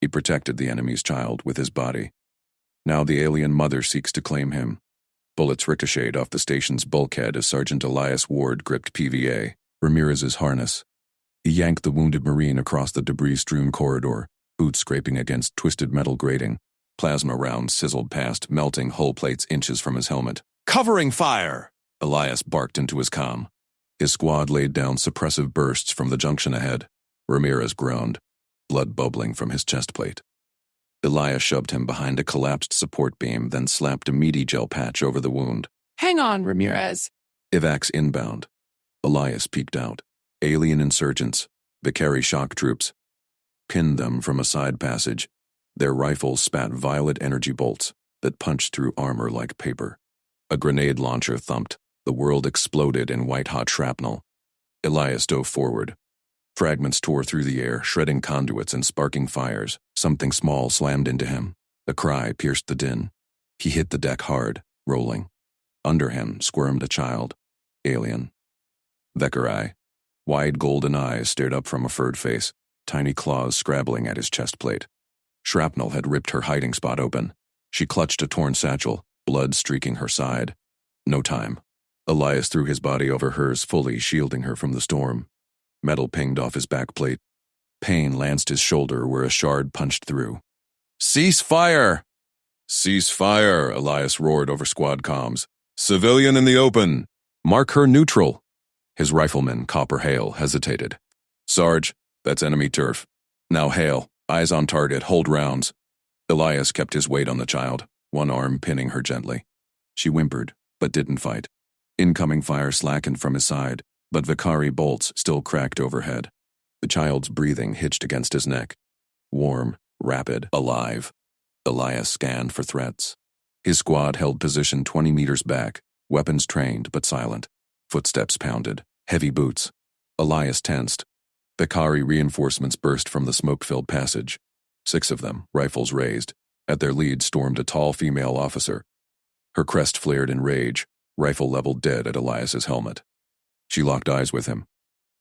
He protected the enemy's child with his body. Now the alien mother seeks to claim him. Bullets ricocheted off the station's bulkhead as Sergeant Elias Ward gripped PVA, Ramirez's harness. He yanked the wounded Marine across the debris-strewn corridor, boots scraping against twisted metal grating. Plasma rounds sizzled past, melting hull plates inches from his helmet. "Covering fire!" Elias barked into his comm. His squad laid down suppressive bursts from the junction ahead. Ramirez groaned, blood bubbling from his chest plate. Elias shoved him behind a collapsed support beam, then slapped a meaty gel patch over the wound. "Hang on, Ramirez." Evacs inbound. Elias peeked out. Alien insurgents, Vicari shock troops. Pinned them from a side passage. Their rifles spat violet energy bolts that punched through armor like paper. A grenade launcher thumped. The world exploded in white-hot shrapnel. Elias dove forward. Fragments tore through the air, shredding conduits and sparking fires. Something small slammed into him. A cry pierced the din. He hit the deck hard, rolling. Under him squirmed a child. Alien. Vicari. Wide golden eyes stared up from a furred face, tiny claws scrabbling at his chest plate. Shrapnel had ripped her hiding spot open. She clutched a torn satchel, blood streaking her side. No time. Elias threw his body over hers, fully shielding her from the storm. Metal pinged off his back plate. Pain lanced his shoulder where a shard punched through. "Cease fire!" "Cease fire!" Elias roared over squad comms. "Civilian in the open! Mark her neutral!" His rifleman, Copper Hale, hesitated. "Sarge, that's enemy turf. Now Hale, eyes on target, hold rounds." Elias kept his weight on the child, one arm pinning her gently. She whimpered, but didn't fight. Incoming fire slackened from his side, but Vicari bolts still cracked overhead. The child's breathing hitched against his neck. Warm, rapid, alive. Elias scanned for threats. His squad held position 20 meters back, weapons trained but silent. Footsteps pounded, heavy boots. Elias tensed. Vicari reinforcements burst from the smoke-filled passage. 6 of them, rifles raised. At their lead stormed a tall female officer. Her crest flared in rage, rifle leveled dead at Elias's helmet. She locked eyes with him.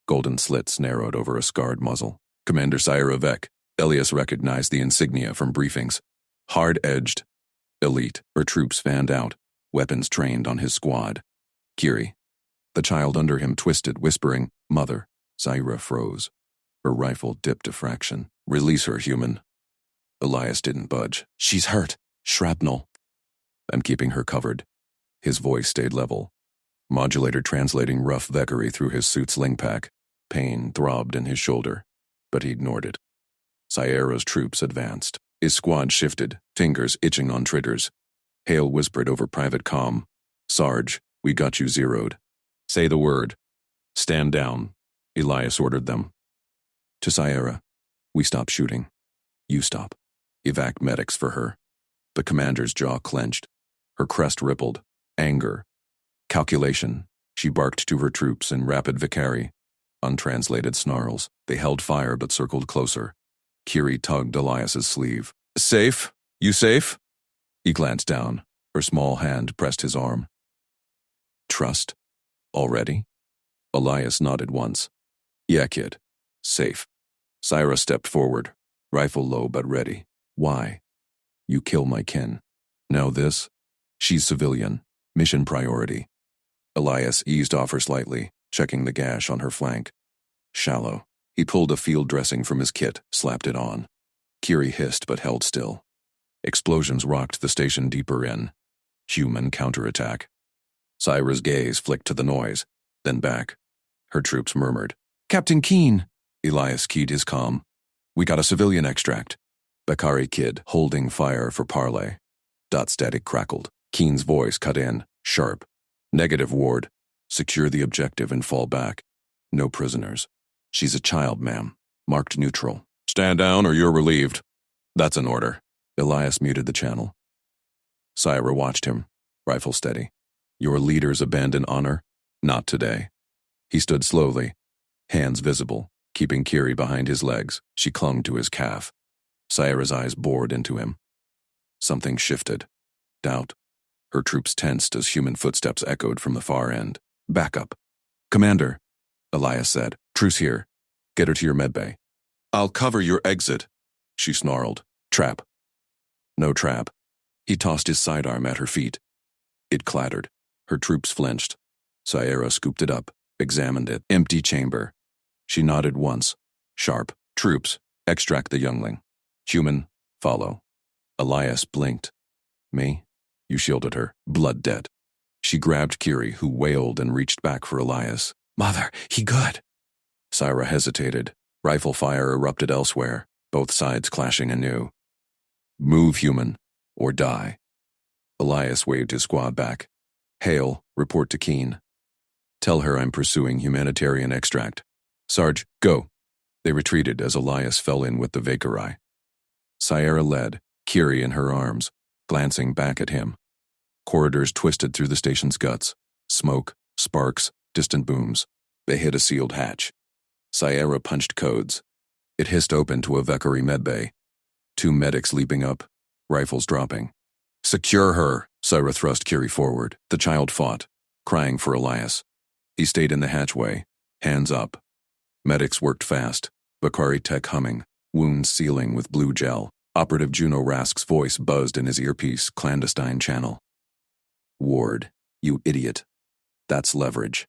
Golden slits narrowed over a scarred muzzle. "Commander Sire Vec." Elias recognized the insignia from briefings. Hard-edged. Elite, her troops fanned out, weapons trained on his squad. Kiri. The child under him twisted, whispering, "Mother." Zaira froze. Her rifle dipped a fraction. "Release her, human." Elias didn't budge. "She's hurt. Shrapnel." "I'm keeping her covered." His voice stayed level. Modulator translating rough Vicari through his suit's sling pack. Pain throbbed in his shoulder, but he ignored it. Sierra's troops advanced. His squad shifted, fingers itching on triggers. Hale whispered over private comm, "Sarge, we got you zeroed. Say the word." "Stand down," Elias ordered them. To Sierra, "We stop shooting. You stop. Evac medics for her." The commander's jaw clenched. Her crest rippled. Anger. Calculation. She barked to her troops in rapid Vicari. Untranslated snarls. They held fire but circled closer. Kiri tugged Elias's sleeve. "Safe? You safe?" He glanced down. Her small hand pressed his arm. "Trust? Already?" Elias nodded once. "Yeah, kid. Safe." Syra stepped forward, rifle low but ready. "Why?" "You kill my kin. Now this?" "She's civilian. Mission priority." Elias eased off her slightly, checking the gash on her flank. Shallow. He pulled a field dressing from his kit, slapped it on. Kiri hissed but held still. Explosions rocked the station deeper in. Human counterattack. Syra's gaze flicked to the noise, then back. Her troops murmured. "Captain Keen!" Elias keyed his comm. "We got a civilian extract." Bakari kid holding fire for parley. Dot static crackled. Keen's voice cut in, sharp. "Negative, Ward. Secure the objective and fall back. No prisoners. She's a child, ma'am. Marked neutral. Stand down or you're relieved." "That's an order." Elias muted the channel. Syra watched him, rifle steady. "Your leaders abandon honor? Not today." He stood slowly, hands visible, keeping Kiri behind his legs. She clung to his calf. Syra's eyes bored into him. Something shifted. Doubt. Her troops tensed as human footsteps echoed from the far end. "Back up." "Commander," Elias said. "Truce here. Get her to your medbay." "I'll cover your exit." She snarled. Trap. No trap. He tossed his sidearm at her feet. It clattered. Her troops flinched. Sierra scooped it up, examined it. Empty chamber. She nodded once. Sharp. Troops, extract the youngling. Human, follow. Elias blinked. Me? You shielded her. Blood dead. She grabbed Kiri, who wailed and reached back for Elias. Mother, he good. Syra hesitated. Rifle fire erupted elsewhere, both sides clashing anew. Move, human, or die. Elias waved his squad back. Hale, report to Keen. Tell her I'm pursuing humanitarian extract. Sarge, go. They retreated as Elias fell in with the Vakari. Sierra led, Kiri in her arms, glancing back at him. Corridors twisted through the station's guts. Smoke, sparks, distant booms. They hit a sealed hatch. Sierra punched codes. It hissed open to a Vakari medbay. 2 medics leaping up, rifles dropping. Secure her, Sierra thrust Kiri forward. The child fought, crying for Elias. He stayed in the hatchway, hands up. Medics worked fast, Vakari tech humming, wounds sealing with blue gel. Operative Juno Rask's voice buzzed in his earpiece, clandestine channel. Ward, you idiot. That's leverage.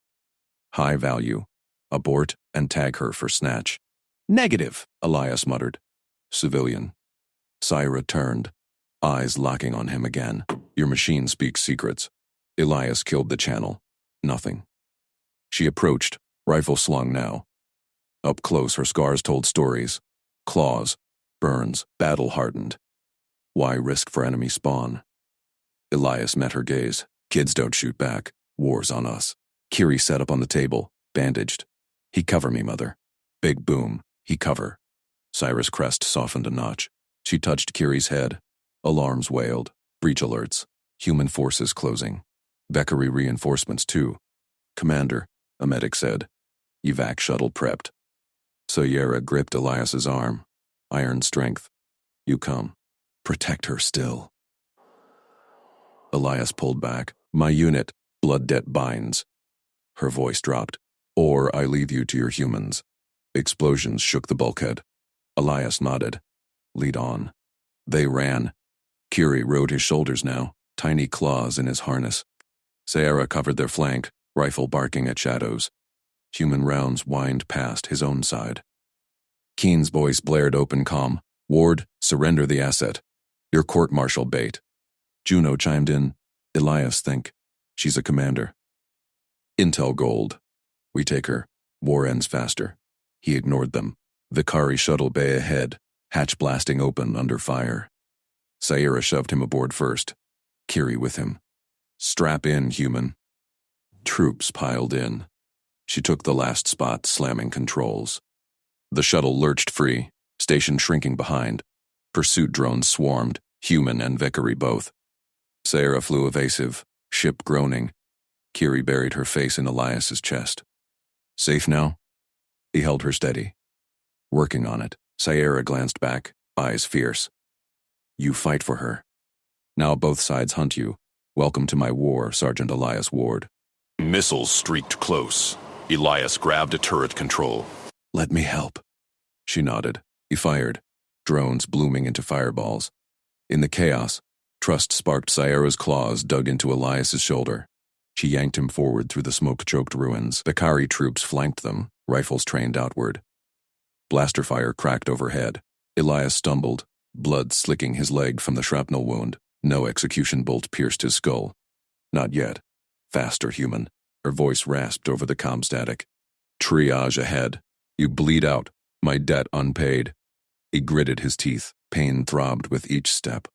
High value. Abort and tag her for snatch. Negative, Elias muttered. Civilian. Syra turned, eyes locking on him again. Your machine speaks secrets. Elias killed the channel. Nothing. She approached, rifle slung now. Up close, her scars told stories. Claws, burns, battle-hardened. Why risk for enemy spawn? Elias met her gaze. Kids don't shoot back. War's on us. Kiri sat up on the table, bandaged. He cover me, mother. Big boom. He cover. Syra's crest softened a notch. She touched Kiri's head. Alarms wailed. Breach alerts. Human forces closing. Vakari reinforcements too. Commander, a medic said. Evac shuttle prepped. Sierra gripped Elias's arm. Iron strength. You come. Protect her still. Elias pulled back. My unit, blood debt binds. Her voice dropped. Or I leave you to your humans. Explosions shook the bulkhead. Elias nodded. Lead on. They ran. Kiri rode his shoulders now, tiny claws in his harness. Sierra covered their flank, rifle barking at shadows. Human rounds whined past his own side. Keen's voice blared open calm. Ward, surrender the asset. Your court-martial bait. Juno chimed in. Elias, think. She's a commander. Intel gold. We take her. War ends faster. He ignored them. Vakari shuttle bay ahead, hatch blasting open under fire. Sierra shoved him aboard first. Kiri with him. Strap in, human. Troops piled in. She took the last spot, slamming controls. The shuttle lurched free, station shrinking behind. Pursuit drones swarmed, human and Vakari both. Sierra flew evasive, ship groaning. Kiri buried her face in Elias's chest. Safe now? He held her steady. Working on it. Sierra glanced back, eyes fierce. You fight for her. Now both sides hunt you. Welcome to my war, Sergeant Elias Ward. Missiles streaked close. Elias grabbed a turret control. Let me help. She nodded. He fired, drones blooming into fireballs. In the chaos, trust sparked. Sierra's claws dug into Elias's shoulder. She yanked him forward through the smoke-choked ruins. Vakari troops flanked them, rifles trained outward. Blaster fire cracked overhead. Elias stumbled, blood slicking his leg from the shrapnel wound. No execution bolt pierced his skull. Not yet. Faster, human. Her voice rasped over the comm static. Triage ahead. You bleed out. My debt unpaid. He gritted his teeth. Pain throbbed with each step.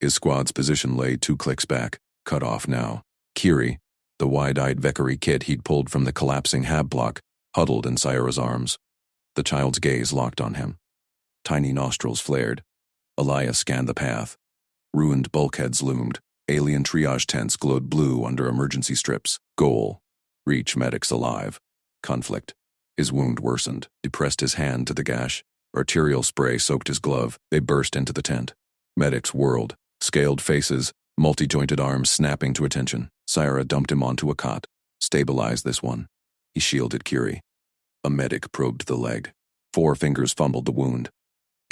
His squad's position lay 2 clicks back, cut off now. Kiri, the wide-eyed Vakari kid he'd pulled from the collapsing hab block, huddled in Sierra's arms. The child's gaze locked on him. Tiny nostrils flared. Elias scanned the path. Ruined bulkheads loomed. Alien triage tents glowed blue under emergency strips. Goal. Reach medics alive. Conflict. His wound worsened. He pressed his hand to the gash. Arterial spray soaked his glove. They burst into the tent. Medics whirled. Scaled faces, multi-jointed arms snapping to attention. Syra dumped him onto a cot. Stabilize this one. He shielded Kiri. A medic probed the leg. 4 fingers fumbled the wound.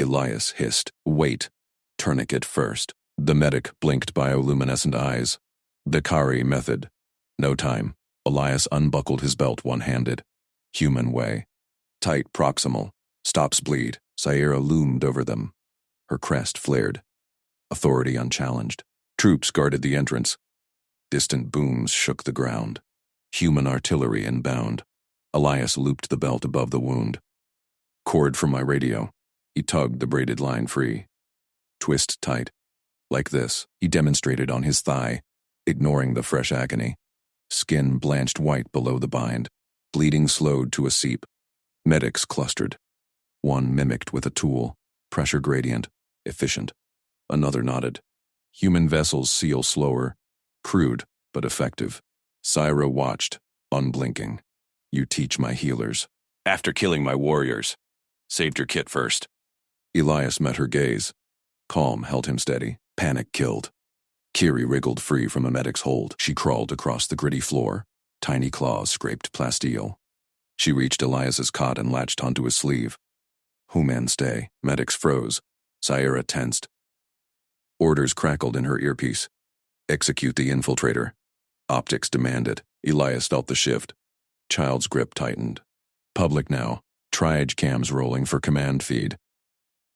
Elias hissed, "Wait. Tourniquet first." The medic blinked bioluminescent eyes. Vicari method. No time. Elias unbuckled his belt one-handed. Human way. Tight proximal. Stops bleed. Sierra loomed over them. Her crest flared. Authority unchallenged. Troops guarded the entrance. Distant booms shook the ground. Human artillery inbound. Elias looped the belt above the wound. Cord from my radio. He tugged the braided line free. Twist tight. Like this, he demonstrated on his thigh, ignoring the fresh agony. Skin blanched white below the bind. Bleeding slowed to a seep. Medics clustered. One mimicked with a tool. Pressure gradient. Efficient. Another nodded. Human vessels seal slower. Crude, but effective. Syra watched, unblinking. You teach my healers. After killing my warriors. Saved your kit first. Elias met her gaze. Calm held him steady. Panic killed. Kiri wriggled free from a medic's hold. She crawled across the gritty floor. Tiny claws scraped plasteel. She reached Elias's cot and latched onto his sleeve. Human stay. Medics froze. Syra tensed. Orders crackled in her earpiece. Execute the infiltrator. Optics demanded. Elias felt the shift. Child's grip tightened. Public now. Triage cams rolling for command feed.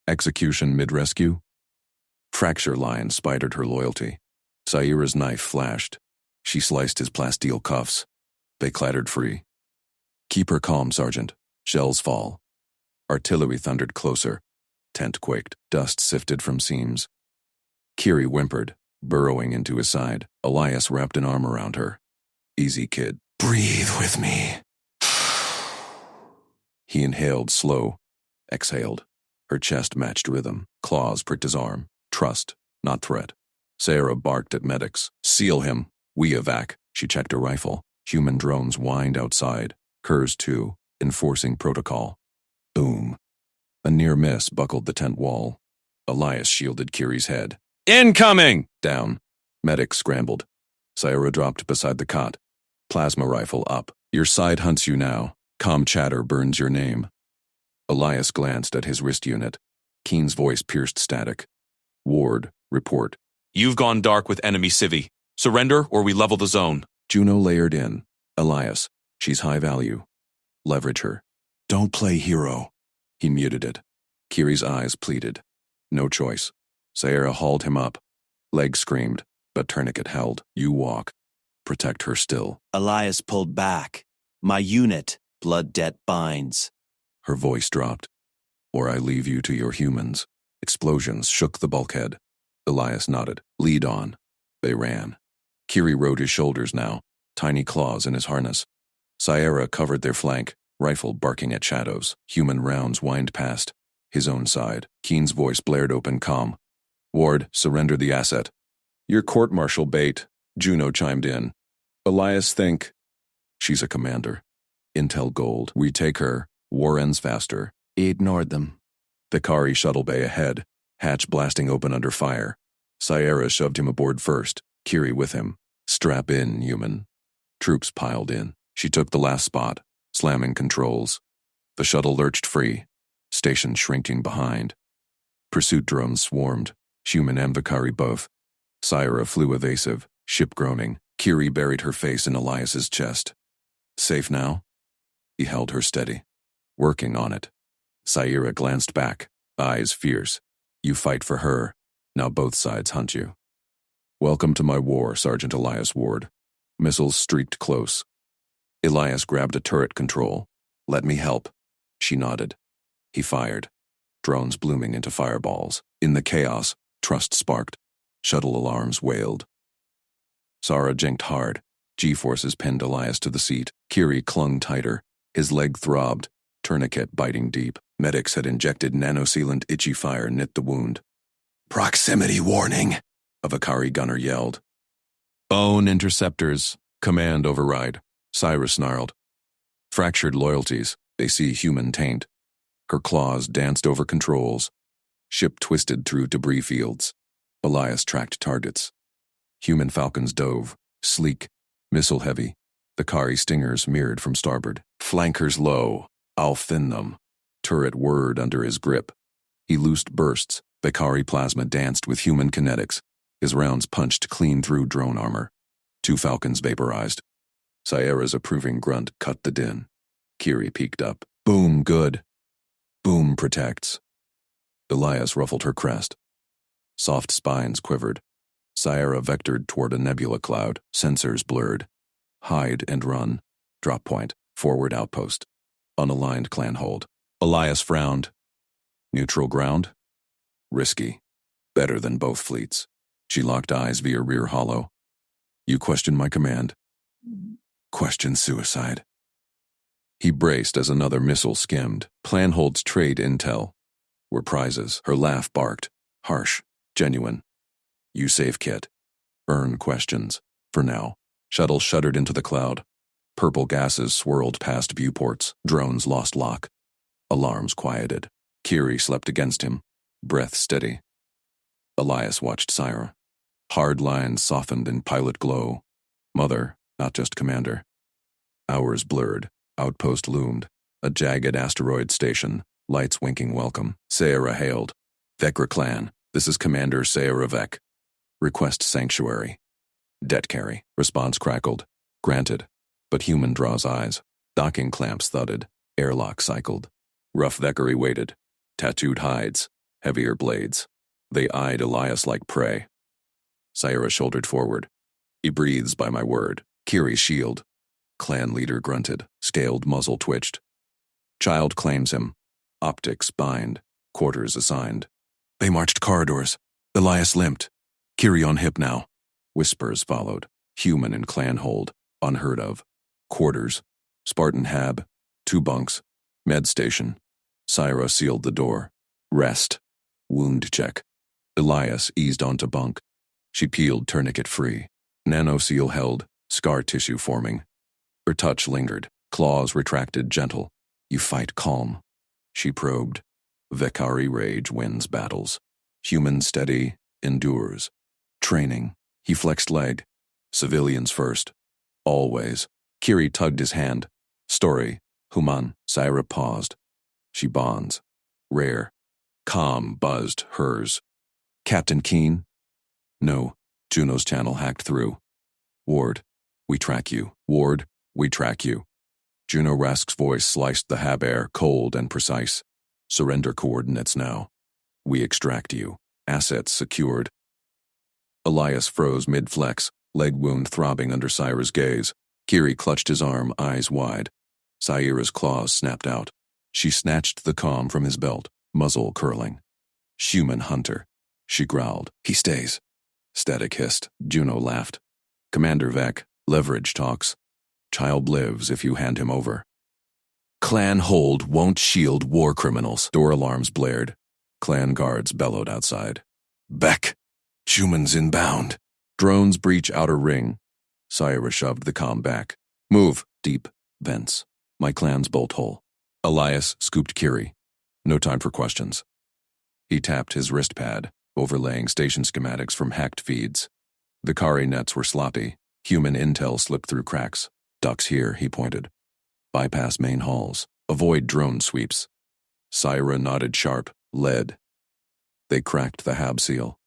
Execution mid-rescue? Fracture line spidered her loyalty. Syra's knife flashed. She sliced his plasteel cuffs. They clattered free. Keep her calm, Sergeant. Shells fall. Artillery thundered closer. Tent quaked. Dust sifted from seams. Kiri whimpered, burrowing into his side. Elias wrapped an arm around her. Easy, kid. Breathe with me. He inhaled slow. Exhaled. Her chest matched rhythm. Claws pricked his arm. Trust, not threat. Sarah barked at medics. Seal him. We evac. She checked her rifle. Human drones whined outside. Kurs too, enforcing protocol. Boom. A near miss buckled the tent wall. Elias shielded Kiri's head. Incoming! Down. Medics scrambled. Syra dropped beside the cot. Plasma rifle up. Your side hunts you now. Comm chatter burns your name. Elias glanced at his wrist unit. Keen's voice pierced static. Ward, report. You've gone dark with enemy civi. Surrender or we level the zone. Juno layered in. Elias, she's high value. Leverage her. Don't play hero. He muted it. Kiri's eyes pleaded. No choice. Sayera hauled him up. Leg screamed, but tourniquet held. You walk. Protect her still. Elias pulled back. My unit, blood debt binds. Her voice dropped. Or I leave you to your humans. Explosions shook the bulkhead. Elias nodded. Lead on. They ran. Kiri rode his shoulders now, tiny claws in his harness. Sayera covered their flank, rifle barking at shadows. Human rounds whined past. His own side. Keen's voice blared open calm. Ward, surrender the asset. Your court-martial bait, Juno chimed in. Elias think. She's a commander. Intel gold. We take her. War ends faster. He ignored them. Vicari shuttle bay ahead, hatch blasting open under fire. Sayera shoved him aboard first, Kiri with him. Strap in, human. Troops piled in. She took the last spot, slamming controls. The shuttle lurched free, station shrinking behind. Pursuit drones swarmed, human and Vicari both. Syra flew evasive, ship groaning. Kiri buried her face in Elias's chest. Safe now? He held her steady. Working on it. Syra glanced back, eyes fierce. You fight for her. Now both sides hunt you. Welcome to my war, Sergeant Elias Ward. Missiles streaked close. Elias grabbed a turret control. Let me help. She nodded. He fired. Drones blooming into fireballs. In the chaos, trust sparked. Shuttle alarms wailed. Sara jinked hard. G-forces pinned Elias to the seat. Kiri clung tighter. His leg throbbed. Tourniquet biting deep. Medics had injected nanosealant itchy fire knit the wound. Proximity warning, a Vicari gunner yelled. Bone interceptors. Command override. Syra snarled. Fractured loyalties. They see human taint. Her claws danced over controls. Ship twisted through debris fields. Elias tracked targets. Human falcons dove, sleek, missile-heavy. Vicari stingers mirrored from starboard. Flankers low. I'll thin them. Turret whirred under his grip. He loosed bursts. Bakari plasma danced with human kinetics. His rounds punched clean through drone armor. 2 falcons vaporized. Sierra's approving grunt cut the din. Kiri peeked up. Boom, good. Boom protects. Elias ruffled her crest. Soft spines quivered. Sierra vectored toward a nebula cloud, sensors blurred. Hide and run. Drop point. Forward outpost. Unaligned clan hold. Elias frowned. Neutral ground? Risky. Better than both fleets. She locked eyes via rear hollow. You question my command. Question suicide. He braced as another missile skimmed. Plan holds trade intel. Were prizes. Her laugh barked. Harsh. Genuine. You save kit. Earn questions. For now. Shuttle shuddered into the cloud. Purple gases swirled past viewports. Drones lost lock. Alarms quieted. Kiri slept against him. Breath steady. Elias watched Sierra. Hard lines softened in pilot glow. Mother, not just commander. Hours blurred. Outpost loomed. A jagged asteroid station. Lights winking welcome. Sierra hailed. Vekra clan. This is Commander Sierra Vek. Request sanctuary. Debt carry. Response crackled. Granted. But human draws eyes. Docking clamps thudded. Airlock cycled. Rough Vekari waited. Tattooed hides. Heavier blades. They eyed Elias like prey. Sierra shouldered forward. He breathes by my word. Kiri shield. Clan leader grunted. Scaled muzzle twitched. Child claims him. Optics bind. Quarters assigned. They marched corridors. Elias limped. Kiri on hip now. Whispers followed. Human in clan hold. Unheard of. Quarters. Spartan hab. 2 bunks. Med station. Sierra sealed the door. Rest. Wound check. Elias eased onto bunk. She peeled tourniquet free. Nano-seal held. Scar tissue forming. Her touch lingered. Claws retracted gentle. You fight calm. She probed. Vekari rage wins battles. Human steady. Endures. Training. He flexed leg. Civilians first. Always. Kiri tugged his hand. Story. Human. Sierra paused. She bonds. Rare. Calm buzzed hers. Captain Keen? No. Juno's channel hacked through. Ward. We track you. Ward. We track you. Juno Rask's voice sliced the hab air, cold and precise. Surrender coordinates now. We extract you. Assets secured. Elias froze mid-flex, leg wound throbbing under Sierra's gaze. Kiri clutched his arm, eyes wide. Sierra's claws snapped out. She snatched the comm from his belt, muzzle curling. Human hunter. She growled. He stays. Static hissed. Juno laughed. Commander Vek, leverage talks. Child lives if you hand him over. Clan hold won't shield war criminals. Door alarms blared. Clan guards bellowed outside. Beck! Humans inbound. Drones breach outer ring. Sierra shoved the comm back. Move. Deep. Vents. My clan's bolt hole. Elias scooped Kiri. No time for questions. He tapped his wrist pad, overlaying station schematics from hacked feeds. The Kari nets were sloppy. Human intel slipped through cracks. Ducks here, he pointed. Bypass main halls. Avoid drone sweeps. Sierra nodded sharp. Lead. They cracked the hab seal.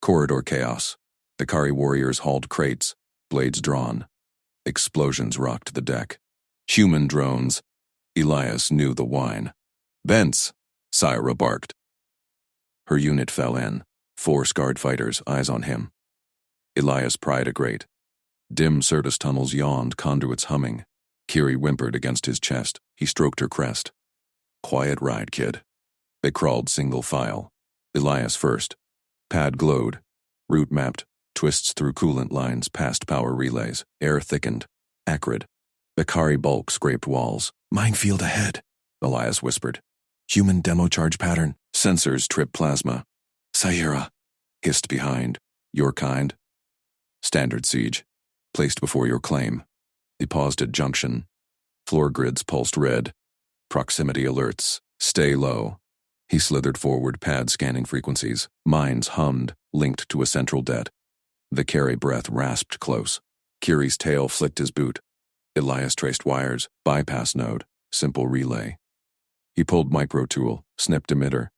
Corridor chaos. The Kari warriors hauled crates, blades drawn. Explosions rocked the deck. Human drones. Elias knew the whine. Vents, Sierra barked. Her unit fell in. 4 scarred fighters, eyes on him. Elias pried a grate. Dim service tunnels yawned, conduits humming. Kiri whimpered against his chest. He stroked her crest. Quiet ride, kid. They crawled single file. Elias first. Pad glowed. Route mapped. Twists through coolant lines past power relays. Air thickened. Acrid. Bakari bulk scraped walls. Minefield ahead, Elias whispered. Human demo charge pattern. Sensors trip plasma. Sierra. Hissed behind. Your kind. Standard siege. Placed before your claim. He paused at junction. Floor grids pulsed red. Proximity alerts. Stay low. He slithered forward, pad scanning frequencies. Minds hummed, linked to a central debt. The carry breath rasped close. Kiri's tail flicked his boot. Elias traced wires. Bypass node. Simple relay. He pulled micro tool, snipped emitter.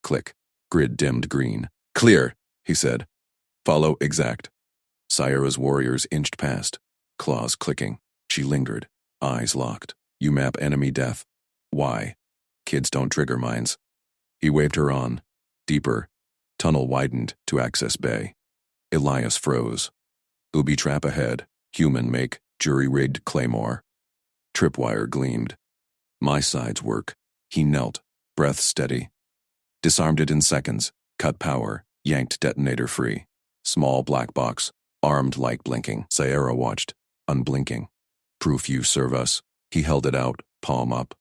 Click. Grid dimmed green. Clear, he said. Follow exact. Sierra's warriors inched past, claws clicking. She lingered, eyes locked. You map enemy death. Why? Kids don't trigger mines. He waved her on. Deeper. Tunnel widened to access bay. Elias froze. Booby trap ahead. Human make. Jury-rigged claymore. Tripwire gleamed. My sides work. He knelt, breath steady. Disarmed it in seconds. Cut power. Yanked detonator free. Small black box. Armed light blinking. Sierra watched, unblinking. Proof you serve us. He held it out, palm up.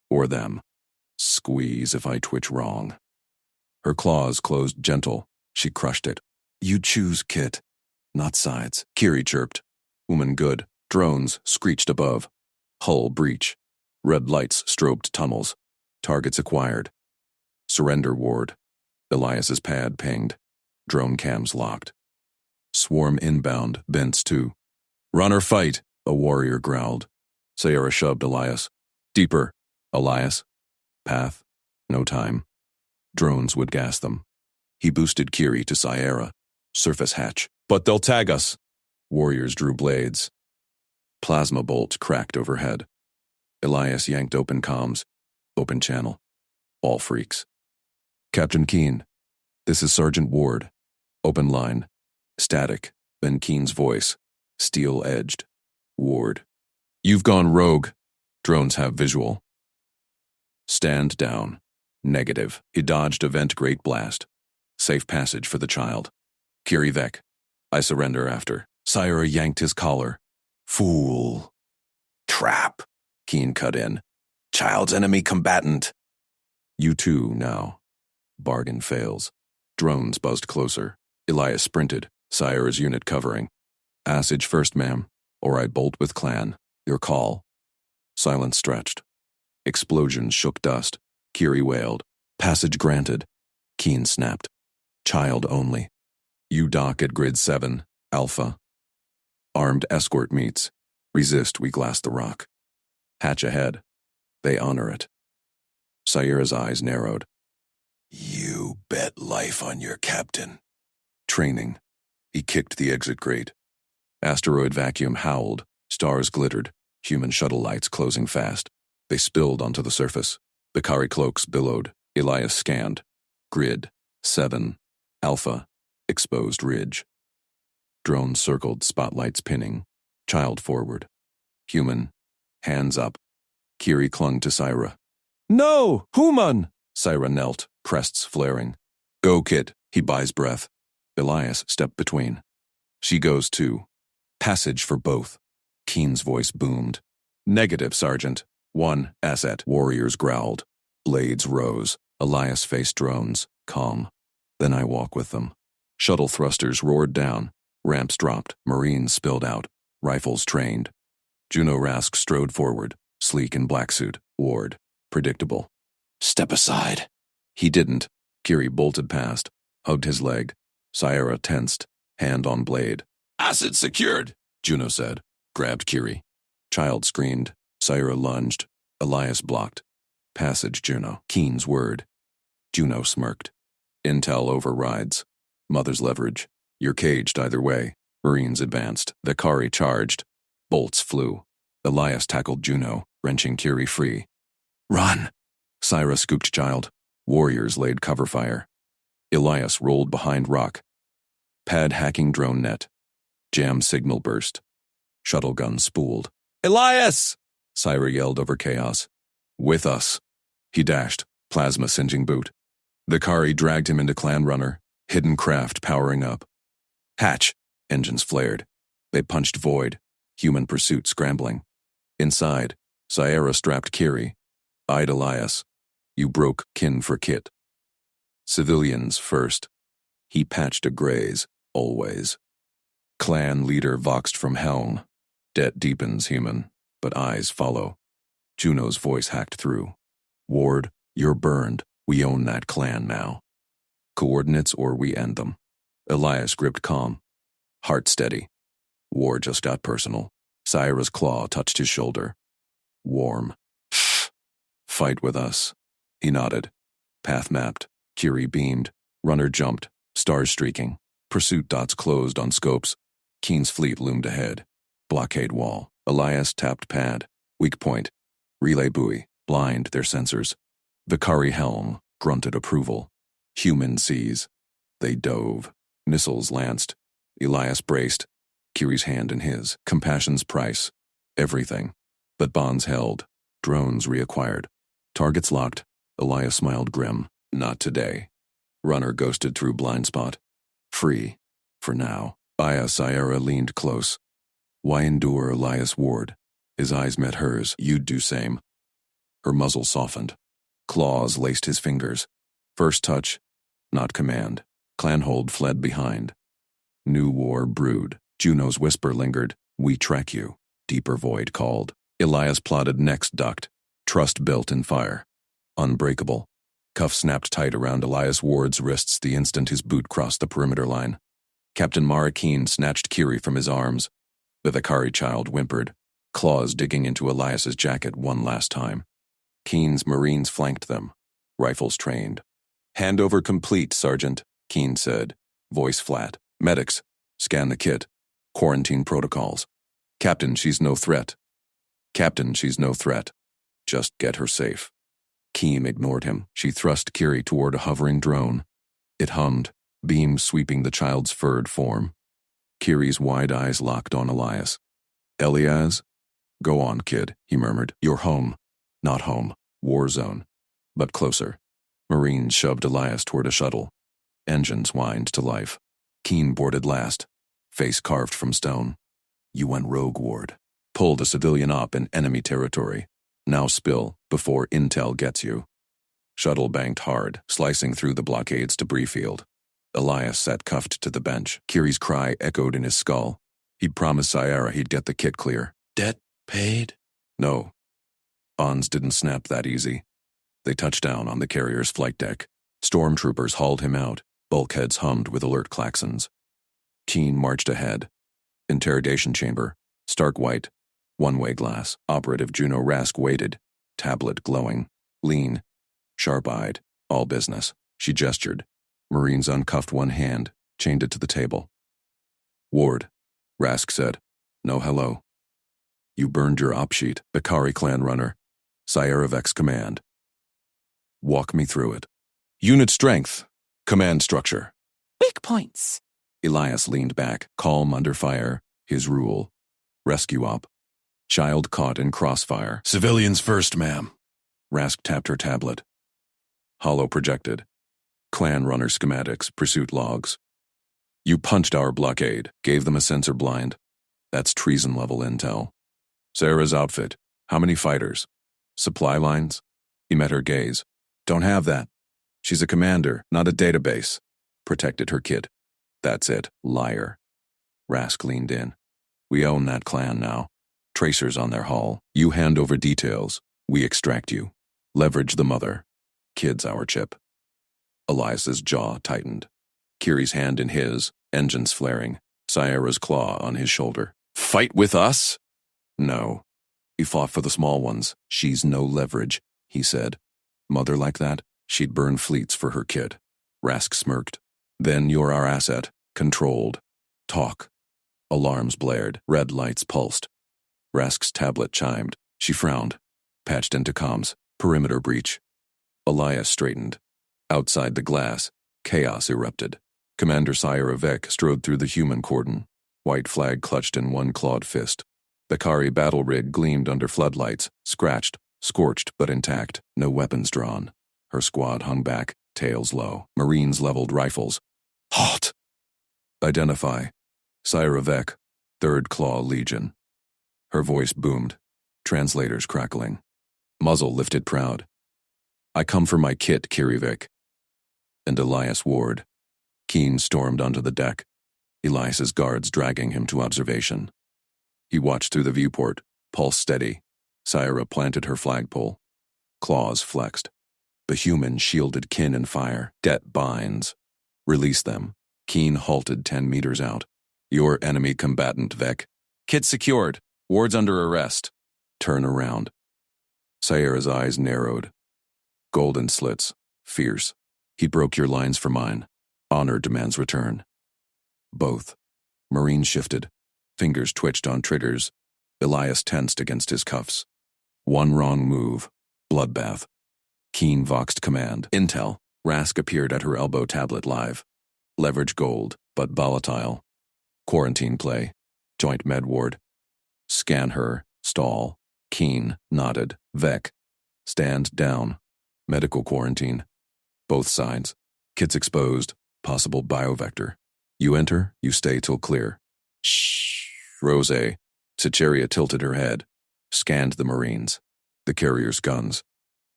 Or them. Squeeze if I twitch wrong. Her claws closed gentle. She crushed it. You choose, Kit. Not sides. Kiri chirped. Woman good. Drones screeched above. Hull breach. Red lights strobed tunnels. Targets acquired. Surrender ward. Elias's pad pinged. Drone cams locked. Swarm inbound, Bents 2. Run or fight, a warrior growled. Sierra shoved Elias. Deeper, Elias. Path, no time. Drones would gas them. He boosted Kiri to Sierra. Surface hatch. But they'll tag us. Warriors drew blades. Plasma bolt cracked overhead. Elias yanked open comms. Open channel. All freaks. Captain Keen, this is Sergeant Ward. Open line. Static, then Keen's voice. Steel-edged. Ward. You've gone rogue. Drones have visual. Stand down. Negative. He dodged a vent-grate blast. Safe passage for the child. Kiri Vec. I surrender after. Sierra yanked his collar. Fool. Trap. Keen cut in. Child's enemy combatant. You too, now. Bargain fails. Drones buzzed closer. Elias sprinted. Sierra's unit covering. Passage first, ma'am, or I bolt with clan. Your call. Silence stretched. Explosions shook dust. Kiri wailed. Passage granted. Keen snapped. Child only. You dock at grid 7, Alpha. Armed escort meets. Resist, we glass the rock. Hatch ahead. They honor it. Sierra's eyes narrowed. You bet life on your captain. Training. He kicked the exit grate. Asteroid vacuum howled. Stars glittered. Human shuttle lights closing fast. They spilled onto the surface. Bakari cloaks billowed. Elias scanned. Grid. 7. Alpha. Exposed ridge. Drone circled, spotlights pinning. Child forward. Human. Hands up. Kiri clung to Syra. No! Human! Syra knelt, crests flaring. Go, Kit. He buys breath. Elias stepped between. She goes too. Passage for both. Keen's voice boomed. Negative, Sergeant. 1 asset. Warriors growled. Blades rose. Elias faced drones. Calm. Then I walk with them. Shuttle thrusters roared down. Ramps dropped. Marines spilled out. Rifles trained. Juno Rask strode forward. Sleek in black suit. Ward. Predictable. Step aside. He didn't. Kiri bolted past. Hugged his leg. Sierra tensed. Hand on blade. Acid secured, Juno said. Grabbed Kiri. Child screamed. Sierra lunged. Elias blocked. Passage, Juno. Keen's word. Juno smirked. Intel overrides. Mother's leverage. You're caged either way. Marines advanced. The Kari charged. Bolts flew. Elias tackled Juno, wrenching Kiri free. Run! Syra scooped child. Warriors laid cover fire. Elias rolled behind rock. Pad hacking drone net. Jam signal burst. Shuttle gun spooled. Elias! Syra yelled over chaos. With us. He dashed, plasma singeing boot. The Kari dragged him into clan runner, hidden craft powering up. Hatch! Engines flared. They punched void. Human pursuit scrambling. Inside, Sierra strapped Kiri. Eyed Elias. You broke kin for kit. Civilians first. He patched a graze, always. Clan leader voxed from helm. Debt deepens, human, but eyes follow. Juno's voice hacked through. Ward, you're burned. We own that clan now. Coordinates or we end them. Elias gripped calm. Heart steady. War just got personal. Syra's claw touched his shoulder. Warm. Fight with us. He nodded. Path mapped. Kiri beamed. Runner jumped, stars streaking. Pursuit dots closed on scopes. Keen's fleet loomed ahead. Blockade wall. Elias tapped pad. Weak point. Relay buoy. Blind their sensors. Vicari helm. Grunted approval. Human seas. They dove. Missiles lanced. Elias braced. Kiri's hand in his. Compassion's price. Everything. But bonds held. Drones reacquired. Targets locked. Elias smiled grim. Not today. Runner ghosted through blind spot. Free. For now. Aya Sierra leaned close. Why endure Elias Ward? His eyes met hers. You'd do same. Her muzzle softened. Claws laced his fingers. First touch. Not command. Clanhold fled behind. New war brewed. Juno's whisper lingered. We track you. Deeper void called. Elias plotted next duct. Trust built in fire. Unbreakable. Cuff snapped tight around Elias Ward's wrists the instant his boot crossed the perimeter line. Captain Mara Keen snatched Kiri from his arms. The Vicari child whimpered, claws digging into Elias's jacket one last time. Keen's Marines flanked them, rifles trained. Handover complete, Sergeant, Keen said, voice flat. Medics, scan the kit. Quarantine protocols. Captain, she's no threat. Captain, she's no threat. Just get her safe. Keen ignored him. She thrust Kiri toward a hovering drone. It hummed, beams sweeping the child's furred form. Kiri's wide eyes locked on Elias. Elias? Go on, kid, he murmured. You're home. Not home. War zone. But closer. Marines shoved Elias toward a shuttle. Engines whined to life. Keen boarded last. Face carved from stone. You went rogue, Ward. Pulled a civilian op in enemy territory. Now spill, before intel gets you. Shuttle banked hard, slicing through the blockade's debris field. Elias sat cuffed to the bench. Kiri's cry echoed in his skull. He'd promised Sierra he'd get the kit clear. Debt paid? No. Bonds didn't snap that easy. They touched down on the carrier's flight deck. Stormtroopers hauled him out. Bulkheads hummed with alert klaxons. Keen marched ahead. Interrogation chamber. Stark white. One-way glass. Operative Juno Rask waited. Tablet glowing. Lean. Sharp-eyed. All business. She gestured. Marines uncuffed one hand, chained it to the table. Ward, Rask said. No hello. You burned your op sheet, Vicari clan runner. Sierra Vex command. Walk me through it. Unit strength. Command structure. Weak points. Elias leaned back, calm under fire. His rule. Rescue op. Child caught in crossfire. Civilians first, ma'am. Rask tapped her tablet. Hollow projected. Clan runner schematics, pursuit logs. You punched our blockade, gave them a sensor blind. That's treason-level intel. Sarah's outfit. How many fighters? Supply lines? He met her gaze. Don't have that. She's a commander, not a database. Protected her kid. That's it, liar. Rask leaned in. We own that clan now. Tracers on their hull. You hand over details. We extract you. Leverage the mother. Kid's our chip. Elias's jaw tightened. Kiri's hand in his, engines flaring. Sierra's claw on his shoulder. Fight with us? No. He fought for the small ones. She's no leverage, he said. Mother like that, she'd burn fleets for her kid. Rask smirked. Then you're our asset. Controlled. Talk. Alarms blared. Red lights pulsed. Rask's tablet chimed. She frowned. Patched into comms. Perimeter breach. Elias straightened. Outside the glass, chaos erupted. Commander Sierra Vec strode through the human cordon. White flag clutched in one clawed fist. Vicari battle rig gleamed under floodlights, scratched, scorched but intact, no weapons drawn. Her squad hung back, tails low. Marines leveled rifles. Halt! Identify. Sierra Vec, 3rd Claw Legion. Her voice boomed, translators crackling. Muzzle lifted proud. I come for my kit, Kirivik. And Elias Ward. Keen stormed onto the deck, Elias's guards dragging him to observation. He watched through the viewport, pulse steady. Sierra planted her flagpole. Claws flexed. The human shielded kin and fire. Debt binds. Release them. Keen halted 10 meters out. Your enemy combatant, Vec. Kit secured. Ward's under arrest. Turn around. Sierra's eyes narrowed. Golden slits. Fierce. He broke your lines for mine. Honor demands return. Both. Marine shifted. Fingers twitched on triggers. Elias tensed against his cuffs. One wrong move. Bloodbath. Keen voxed command. Intel. Rask appeared at her elbow, tablet live. Leverage gold, but volatile. Quarantine play. Joint med ward. Scan her. Stall. Keen. Nodded. Vec. Stand down. Medical quarantine. Both sides. Kits exposed. Possible biovector. You enter, you stay till clear. Shh. Rose. Sicheria tilted her head. Scanned the Marines. The carrier's guns.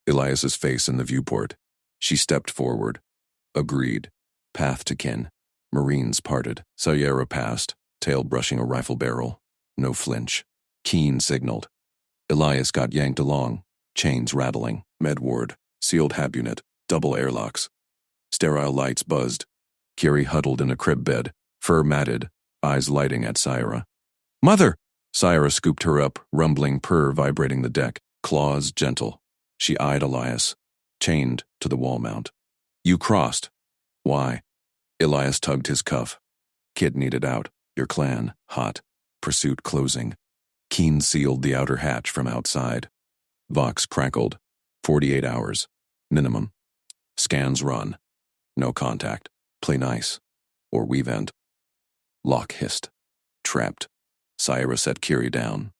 Elias's face in the viewport. She stepped forward. Agreed. Path to kin. Marines parted. Sayera passed, tail brushing a rifle barrel. No flinch. Keen signaled. Elias got yanked along. Chains rattling. Med ward. Sealed hab unit. Double airlocks. Sterile lights buzzed. Kiri huddled in a crib bed, fur matted, eyes lighting at Sayera. Mother! Sayera scooped her up, rumbling purr vibrating the deck, claws gentle. She eyed Elias, chained to the wall mount. You crossed. Why? Elias tugged his cuff. Kid needed out. Your clan, hot. Pursuit closing. Keen sealed the outer hatch from outside. Vox crackled. 48 hours. Minimum. Scans run. No contact. Play nice. Or we vent. Locke hissed. Trapped. Sayera set Kiri down.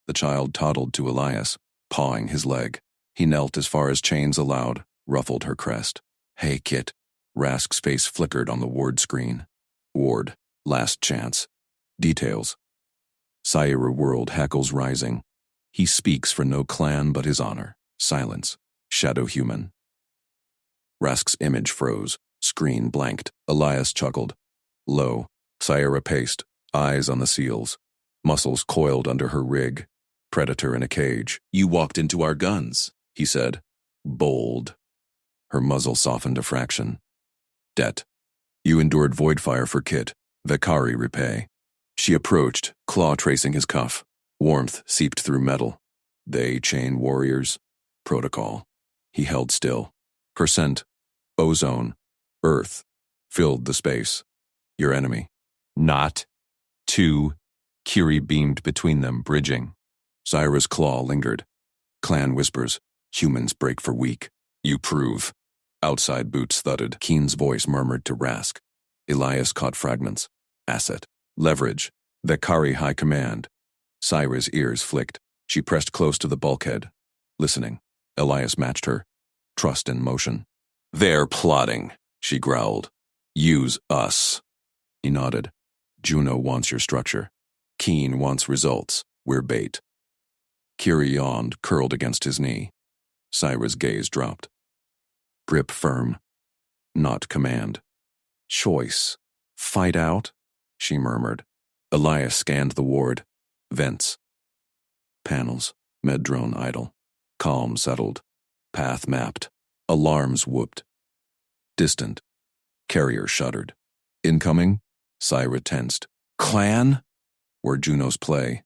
The child toddled to Elias, pawing his leg. He knelt as far as chains allowed, ruffled her crest. Hey, Kit. Rask's face flickered on the ward screen. Ward. Last chance. Details. Sayera whirled, hackles rising. He speaks for no clan but his honor. Silence. Shadow human. Rask's image froze. Screen blanked. Elias chuckled. Low. Sayera paced, eyes on the seals. Muscles coiled under her rig. Predator in a cage. You walked into our guns, he said. Bold. Her muzzle softened a fraction. Det. You endured void fire for Kit. Vakari repay. She approached, claw tracing his cuff. Warmth seeped through metal. They chain warriors. Protocol. He held still. Her scent. Ozone. Earth. Filled the space. Your enemy. Not. Two. Kiri beamed between them, bridging. Sayera's claw lingered. Clan whispers. Humans break for weak. You prove. Outside boots thudded. Keen's voice murmured to Rask. Elias caught fragments. Asset. Leverage. Vakari high command. Sayera's ears flicked. She pressed close to the bulkhead. Listening. Elias matched her. Trust in motion. They're plotting, she growled. Use us. He nodded. Juno wants your structure. Keen wants results. We're bait. Kiri yawned, curled against his knee. Sayera's gaze dropped. Grip firm. Not command. Choice. Fight out? She murmured. Elias scanned the ward. Vents. Panels. Med drone idle. Calm settled. Path mapped. Alarms whooped. Distant. Carrier shuddered. Incoming? Sayera tensed. Clan? Were Juno's play.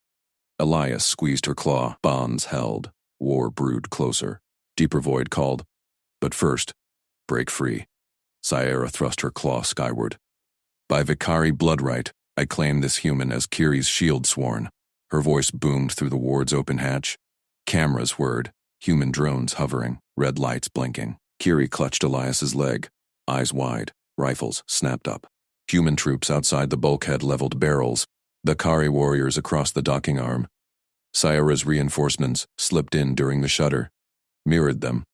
Elias squeezed her claw. Bonds held. War brewed closer. Deeper void called. But first, break free. Sayera thrust her claw skyward. By Vakari bloodright, I claim this human as Kiri's shield sworn. Her voice boomed through the ward's open hatch. Cameras whirred. Human drones hovering. Red lights blinking. Kiri clutched Elias's leg. Eyes wide. Rifles snapped up. Human troops outside the bulkhead leveled barrels. Vakari warriors across the docking arm. Sayera's reinforcements slipped in during the shudder. Mirrored them.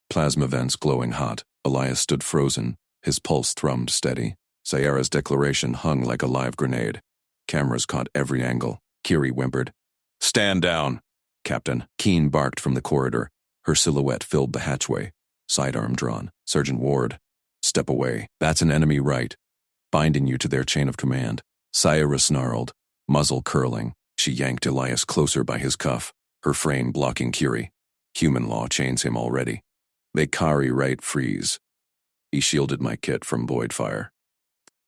Plasma vents glowing hot. Elias stood frozen. His pulse thrummed steady. Sayera's declaration hung like a live grenade. Cameras caught every angle. Kiri whimpered. Stand down, Captain. Keen barked from the corridor. Her silhouette filled the hatchway. Sidearm drawn. Sergeant Ward. Step away. That's an enemy right. Binding you to their chain of command. Sayera snarled. Muzzle curling. She yanked Elias closer by his cuff. Her frame blocking Kiri. Human law chains him already. Vakari right freeze. He shielded my kit from void fire.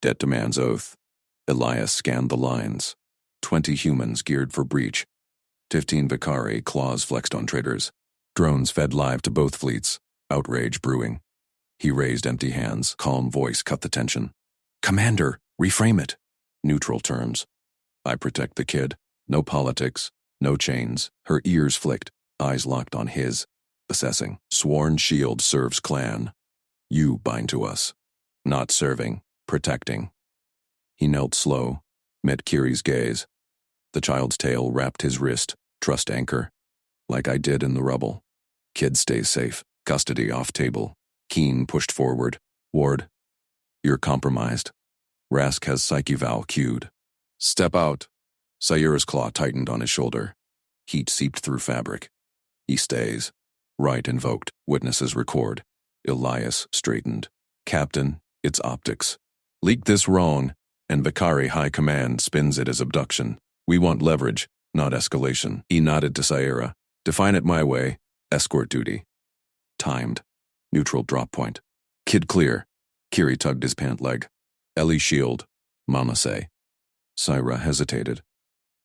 Det demands oath. Elias scanned the lines. 20 humans geared for breach. 15 Vakari, claws flexed on traitors. Drones fed live to both fleets. Outrage brewing. He raised empty hands. Calm voice cut the tension. Commander, reframe it. Neutral terms. I protect the kid. No politics. No chains. Her ears flicked. Eyes locked on his. Assessing. Sworn shield serves clan. You bind to us. Not serving. Protecting. He knelt slow. Met Kiri's gaze. The child's tail wrapped his wrist. Trust anchor. Like I did in the rubble. Kid stays safe. Custody off table. Keen pushed forward. Ward. You're compromised. Rask has psyche valve cued. Step out. Sayura's claw tightened on his shoulder. Heat seeped through fabric. He stays. Right invoked. Witnesses record. Elias straightened. Captain, it's optics. Leak this wrong, and Vicari High Command spins it as abduction. We want leverage, not escalation. He nodded to Sayura. Define it my way. Escort duty. Timed. Neutral drop point. Kid clear. Kiri tugged his pant leg. Ellie shield. Mama say. Sayura hesitated.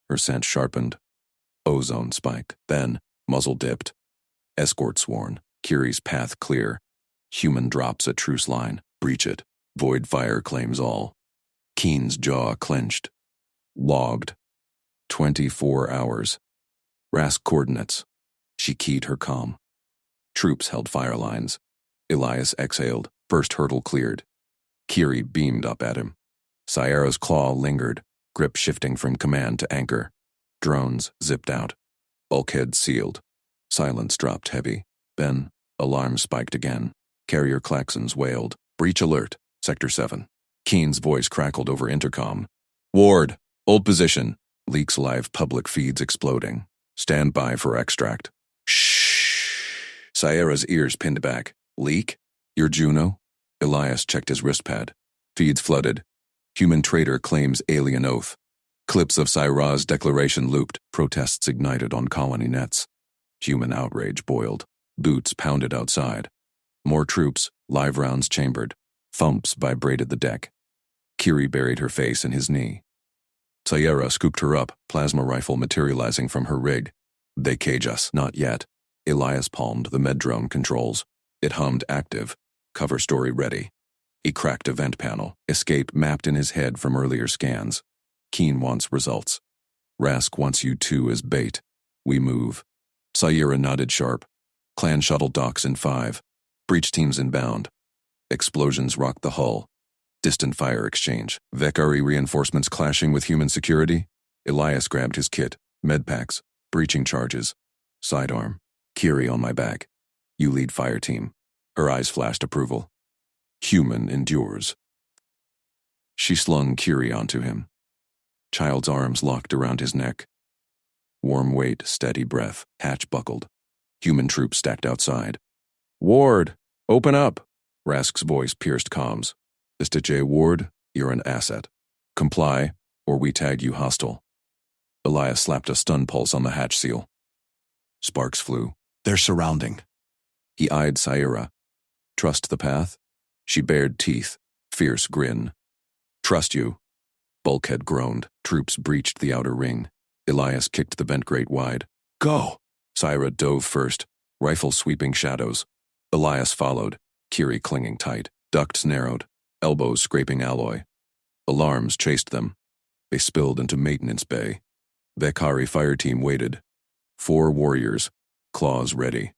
Her scent sharpened. Ozone spiked. Then, muzzle dipped. Escort sworn. Kiri's path clear. Human drops at truce line. Breach it. Void fire claims all. Keen's jaw clenched. Logged. 24 hours. Rask coordinates. She keyed her comm. Troops held fire lines. Elias exhaled. First hurdle cleared. Kiri beamed up at him. Sayura's claw lingered, grip shifting from command to anchor. Drones zipped out. Bulkhead sealed. Silence dropped heavy. Then, alarm spiked again. Carrier klaxons wailed. Breach alert. Sector 7. Keen's voice crackled over intercom. Ward, hold position. Leaks live public feeds exploding. Stand by for extract. Shh. Sayura's ears pinned back. Leak? You're Juno? Elias checked his wristpad. Feeds flooded. Human traitor claims alien oath. Clips of Sayura's declaration looped. Protests ignited on colony nets. Human outrage boiled. Boots pounded outside. More troops, live rounds chambered. Thumps vibrated the deck. Kiri buried her face in his knee. Sayura scooped her up, plasma rifle materializing from her rig. They cage us. Not yet. Elias palmed the med-drone controls. It hummed active. Cover story ready. He cracked a vent panel. Escape mapped in his head from earlier scans. Keen wants results. Rask wants you two as bait. We move. Sayura nodded sharp. Clan shuttle docks in 5. Breach teams inbound. Explosions rocked the hull. Distant fire exchange. Vicari reinforcements clashing with human security. Elias grabbed his kit. Medpacks. Breaching charges. Sidearm. Kiri on my back. You lead fire team. Her eyes flashed approval. Human endures. She slung Kiri onto him. Child's arms locked around his neck. Warm weight, steady breath. Hatch buckled. Human troops stacked outside. Ward, open up. Rask's voice pierced comms. Mr. J. Ward, you're an asset. Comply, or we tag you hostile. Elias slapped a stun pulse on the hatch seal. Sparks flew. They're surrounding. He eyed Sayura. Trust the path? She bared teeth. Fierce grin. Trust you. Bulkhead groaned. Troops breached the outer ring. Elias kicked the vent grate wide. Go! Sayura dove first. Rifle sweeping shadows. Elias followed. Kiri clinging tight. Ducts narrowed. Elbows scraping alloy. Alarms chased them. They spilled into maintenance bay. Vicari fire team waited. 4 warriors. Claws ready.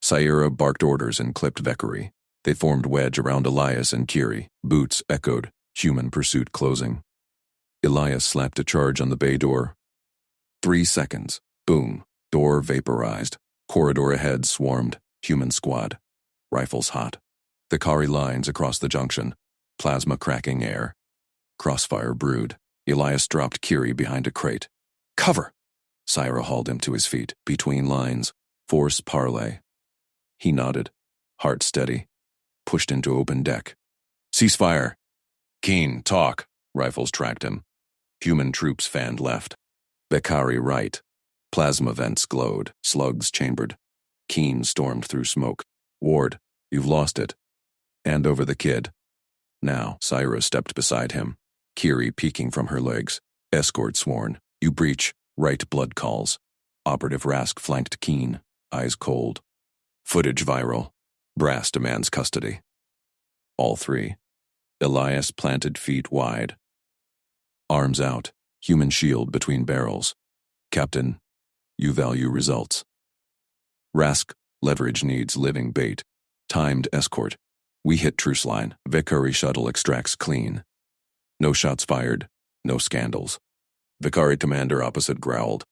Sayura barked orders and clipped Vicari. They formed wedge around Elias and Kiri. Boots echoed. Human pursuit closing. Elias slapped a charge on the bay door. 3 seconds. Boom. Door vaporized. Corridor ahead swarmed. Human squad. Rifles hot. Vicari lines across the junction. Plasma cracking air. Crossfire brewed. Elias dropped Kiri behind a crate. Cover! Sayura hauled him to his feet. Between lines. Force parley. He nodded. Heart steady. Pushed into open deck. Ceasefire. Keen, talk. Rifles tracked him. Human troops fanned left. Vicari right. Plasma vents glowed. Slugs chambered. Keen stormed through smoke. Ward, you've lost it. Hand over the kid. Now, Sayura stepped beside him. Kiri peeking from her legs. Escort sworn. You breach. Right blood calls. Operative Rask flanked Keen. Eyes cold. Footage viral. Brass demands custody. All three. Elias planted feet wide. Arms out, human shield between barrels. Captain, you value results. Rask, leverage needs living bait. Timed escort. We hit truce line. Vicari shuttle extracts clean. No shots fired, no scandals. Vicari commander opposite growled.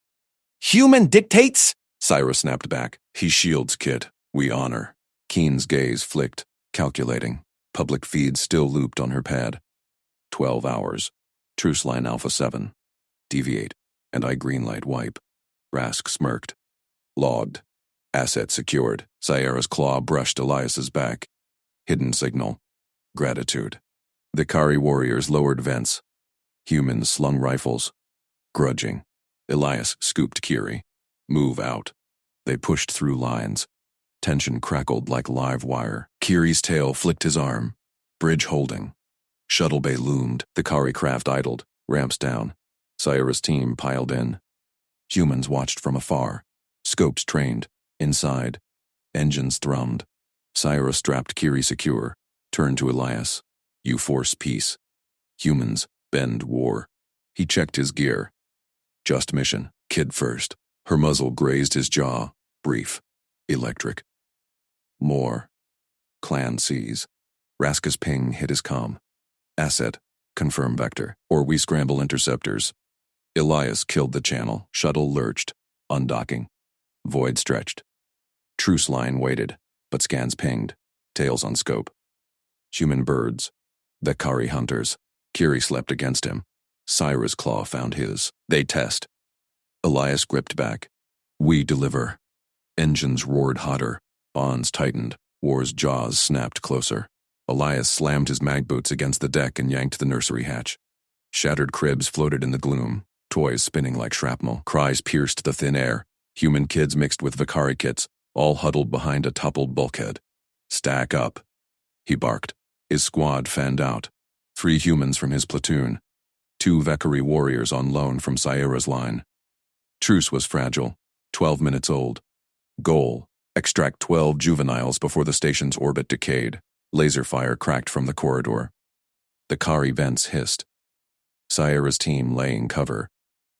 Human dictates? Cyrus snapped back. He shields Kit. We honor. Keen's gaze flicked, calculating. Public feed still looped on her pad. 12 hours. Truce line Alpha 7. Deviate, and I greenlight wipe. Rask smirked. Logged. Asset secured. Sierra's claw brushed Elias's back. Hidden signal. Gratitude. Vicari warriors lowered vents. Humans slung rifles. Grudging. Elias scooped Kiri. Move out. They pushed through lines. Tension crackled like live wire. Kiri's tail flicked his arm. Bridge holding. Shuttle bay loomed. The Kari craft idled. Ramps down. Sierra's team piled in. Humans watched from afar. Scopes trained. Inside. Engines thrummed. Sierra strapped Kiri secure. Turned to Elias. You force peace. Humans bend war. He checked his gear. Just mission. Kid first. Her muzzle grazed his jaw. Brief. Electric. More. Clan sees. Raska's ping hit his comm. Asset. Confirm vector. Or we scramble interceptors. Elias killed the channel. Shuttle lurched. Undocking. Void stretched. Truce line waited, but scans pinged. Tails on scope. Human birds. Vicari hunters. Kiri slept against him. Syra's claw found his. They test. Elias gripped back. We deliver. Engines roared hotter. Bonds tightened. War's jaws snapped closer. Elias slammed his mag boots against the deck and yanked the nursery hatch. Shattered cribs floated in the gloom, toys spinning like shrapnel. Cries pierced the thin air. Human kids mixed with Vicari kits, all huddled behind a toppled bulkhead. Stack up. He barked. His squad fanned out. 3 humans from his platoon. 2 Vicari warriors on loan from Sierra's line. Truce was fragile. 12 minutes old. Goal. Extract 12 juveniles before the station's orbit decayed. Laser fire cracked from the corridor. The Kari vents hissed. Sierra's team laying cover.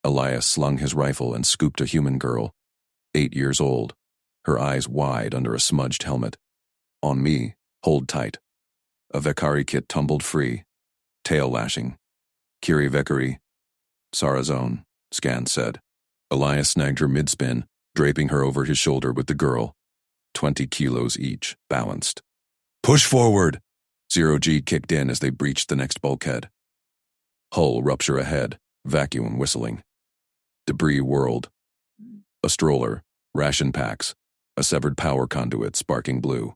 Elias slung his rifle and scooped a human girl. 8 years old. Her eyes wide under a smudged helmet. On me. Hold tight. A Vicari kit tumbled free. Tail lashing. Kiri Vicari. Sarazone, scan said. Elias snagged her mid-spin, draping her over his shoulder with the girl. 20 kilos each, balanced. Push forward! 0G kicked in as they breached the next bulkhead. Hull rupture ahead, vacuum whistling. Debris whirled. A stroller, ration packs, a severed power conduit sparking blue.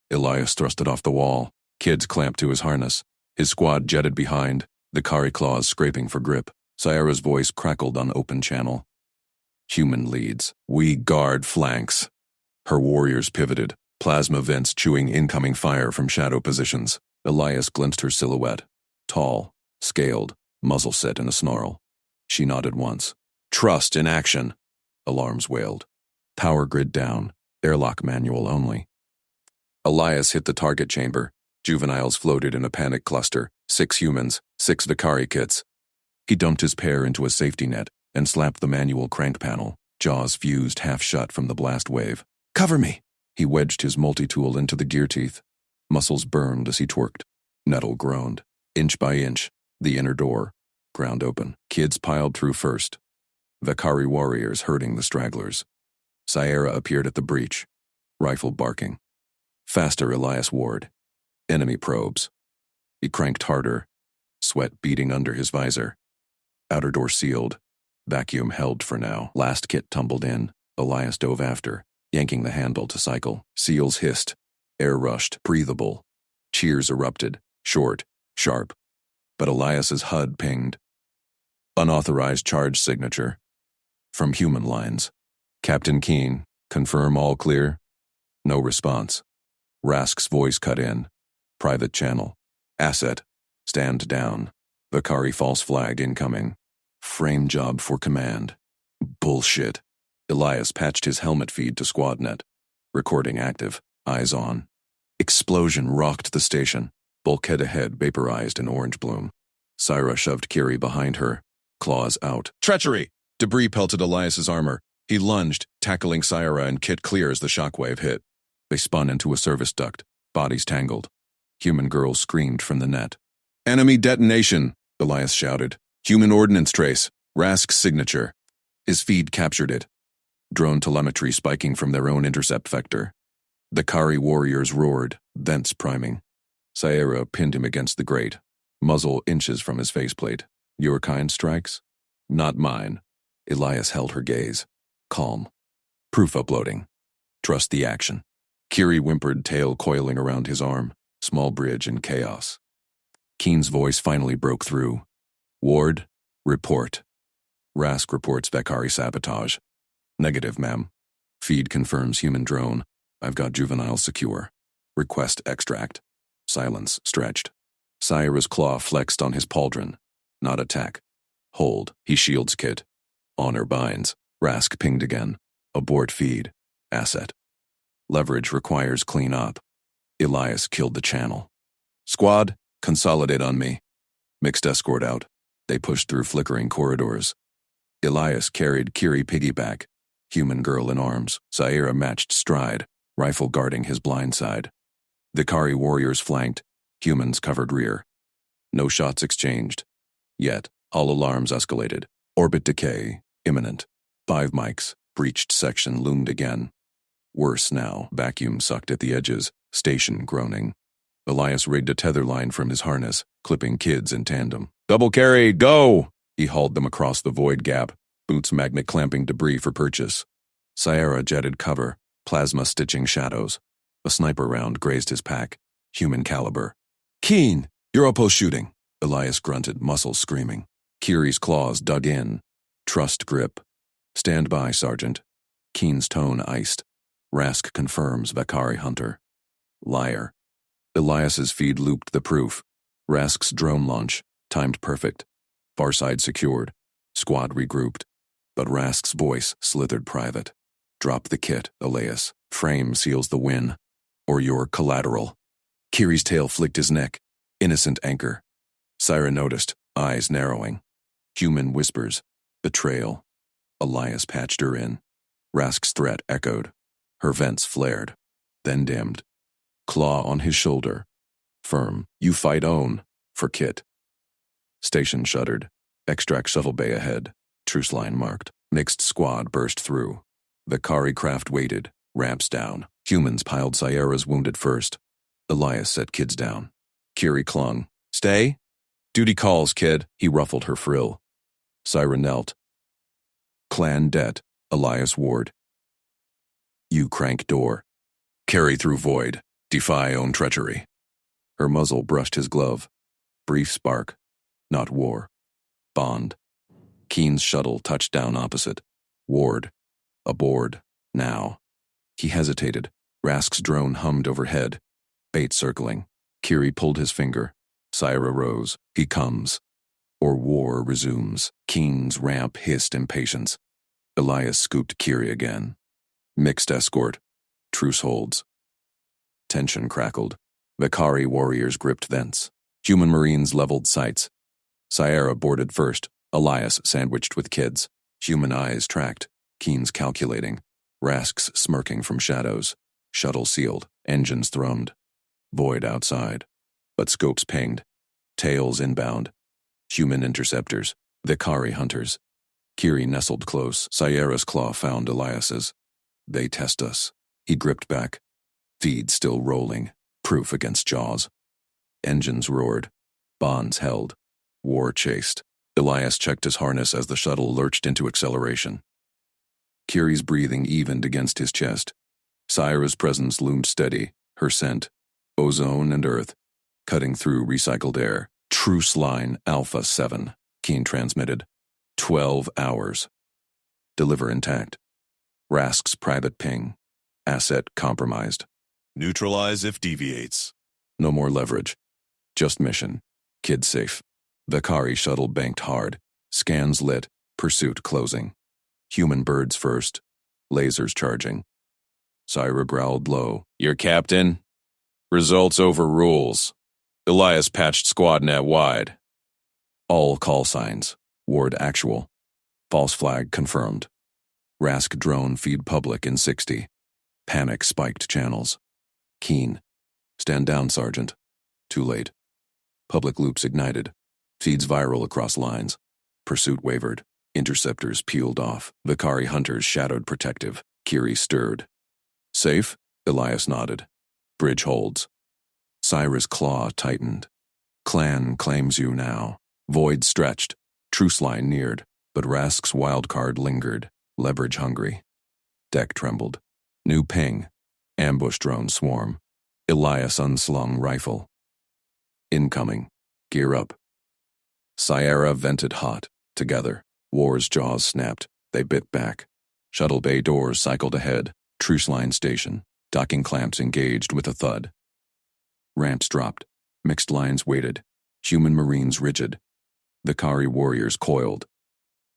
Elias thrust it off the wall, kids clamped to his harness. His squad jetted behind, the Kari claws scraping for grip. Sierra's voice crackled on open channel. Human leads. We guard flanks. Her warriors pivoted, plasma vents chewing incoming fire from shadow positions. Elias glimpsed her silhouette. Tall, scaled, muzzle set in a snarl. She nodded once. Trust in action. Alarms wailed. Power grid down. Airlock manual only. Elias hit the target chamber. Juveniles floated in a panic cluster. 6 humans, 6 Vicari kits. He dumped his pair into a safety net and slapped the manual crank panel. Jaws fused half shut from the blast wave. Cover me! He wedged his multi-tool into the gear teeth. Muscles burned as he twerked. Metal groaned. Inch by inch, the inner door. Ground open. Kids piled through first. Vicari warriors herding the stragglers. Sierra appeared at the breach. Rifle barking. Faster, Elias Ward. Enemy probes. He cranked harder. Sweat beading under his visor. Outer door sealed. Vacuum held for now. Last kit tumbled in. Elias dove after, yanking the handle to cycle. Seals hissed. Air rushed, breathable. Cheers erupted, short, sharp. But Elias's HUD pinged. Unauthorized charge signature. From human lines. Captain Keen, confirm all clear? No response. Rask's voice cut in. Private channel. Asset. Stand down. Vicari false flagged incoming. Frame job for command. Bullshit. Elias patched his helmet feed to SquadNet. Recording active. Eyes on. Explosion rocked the station. Bulkhead ahead vaporized in orange bloom. Syra shoved Kiri behind her, claws out. Treachery! Debris pelted Elias's armor. He lunged, tackling Syra and Kit clear as the shockwave hit. They spun into a service duct, bodies tangled. Human girl screamed from the net. Enemy detonation, Elias shouted. Human ordnance trace. Rask's signature. His feed captured it. Drone telemetry spiking from their own intercept vector. The Kari warriors roared, thence priming. Syra pinned him against the grate, muzzle inches from his faceplate. Your kind strikes? Not mine. Elias held her gaze. Calm. Proof uploading. Trust the action. Kiri whimpered, tail coiling around his arm. Small bridge in chaos. Keen's voice finally broke through. Ward, report. Rask reports Vakari sabotage. Negative, ma'am. Feed confirms human drone. I've got juvenile secure. Request extract. Silence stretched. Syra's claw flexed on his pauldron. Not attack. Hold. He shields Kit. Honor binds. Rask pinged again. Abort feed. Asset. Leverage requires clean up. Elias killed the channel. Squad, consolidate on me. Mixed escort out. They pushed through flickering corridors. Elias carried Kiri piggyback. Human girl in arms. Syra matched stride, rifle guarding his blind side. The Kari warriors flanked. Humans covered rear. No shots exchanged. Yet, all alarms escalated. Orbit decay, imminent. 5 mics, breached section loomed again. Worse now, vacuum sucked at the edges, station groaning. Elias rigged a tether line from his harness, clipping kids in tandem. Double carry, go! He hauled them across the void gap, boots magnet clamping debris for purchase. Syra jetted cover, plasma stitching shadows. A sniper round grazed his pack, human caliber. Keen, Europos shooting, Elias grunted, muscles screaming. Kiri's claws dug in. Trust grip. Stand by, Sergeant. Keen's tone iced. Rask confirms Vakari hunter. Liar. Elias's feed looped the proof. Rask's drone launch, timed perfect. Far side secured. Squad regrouped. But Rask's voice slithered private. Drop the kit, Elias. Frame seals the win. Or your collateral. Kiri's tail flicked his neck. Innocent anchor. Syra noticed, eyes narrowing. Human whispers. Betrayal. Elias patched her in. Rask's threat echoed. Her vents flared, then dimmed. Claw on his shoulder. Firm. You fight own. For Kit. Station shuddered. Extract shovel bay ahead. Truce line marked. Mixed squad burst through. The Kari craft waited. Ramps down. Humans piled Syra's wounded first. Elias set kids down. Kiri clung. Stay? Duty calls, kid. He ruffled her frill. Syra knelt. Clan debt. Elias Ward. You crank door. Carry through void. Defy own treachery. Her muzzle brushed his glove. Brief spark. Not war. Bond. Keen's shuttle touched down opposite. Ward. Aboard. Now. He hesitated. Rask's drone hummed overhead. Bait circling. Kiri pulled his finger. Syra rose. He comes. Or war resumes. Keen's ramp hissed impatience. Elias scooped Kiri again. Mixed escort. Truce holds. Tension crackled. Vakari warriors gripped thence. Human marines leveled sights. Syra boarded first. Elias sandwiched with kids. Human eyes tracked. Keen's calculating. Rask's smirking from shadows. Shuttle sealed. Engines thrummed. Void outside. But scopes pinged. Tails inbound. Human interceptors. Vakari hunters. Kiri nestled close. Syra's claw found Elias's. They test us. He gripped back. Feed still rolling. Proof against jaws. Engines roared. Bonds held. War chased. Elias checked his harness as the shuttle lurched into acceleration. Kiri's breathing evened against his chest. Syra's presence loomed steady, her scent. Ozone and earth. Cutting through recycled air. Truce line Alpha 7. Keen transmitted. 12 hours. Deliver intact. Rask's private ping. Asset compromised. Neutralize if deviates. No more leverage. Just mission. Kid safe. Vakari shuttle banked hard. Scans lit. Pursuit closing. Human birds first. Lasers charging. Syra growled low. Your captain? Results over rules. Elias patched squad net wide. All call signs. Ward actual. False flag confirmed. Rask drone feed public in 60. Panic spiked channels. Keen. Stand down, Sergeant. Too late. Public loops ignited. Feeds viral across lines. Pursuit wavered. Interceptors peeled off. Vicari hunters shadowed protective. Kiri stirred. Safe? Elias nodded. Bridge holds. Cyrus' claw tightened. Clan claims you now. Void stretched. Truce line neared, but Rask's wildcard lingered, leverage hungry. Deck trembled. New ping. Ambush drone swarm. Elias unslung rifle. Incoming. Gear up. Sierra vented hot. Together. War's jaws snapped. They bit back. Shuttle bay doors cycled ahead. Truce line station. Docking clamps engaged with a thud. Ramps dropped. Mixed lines waited. Human marines rigid. Vicari warriors coiled.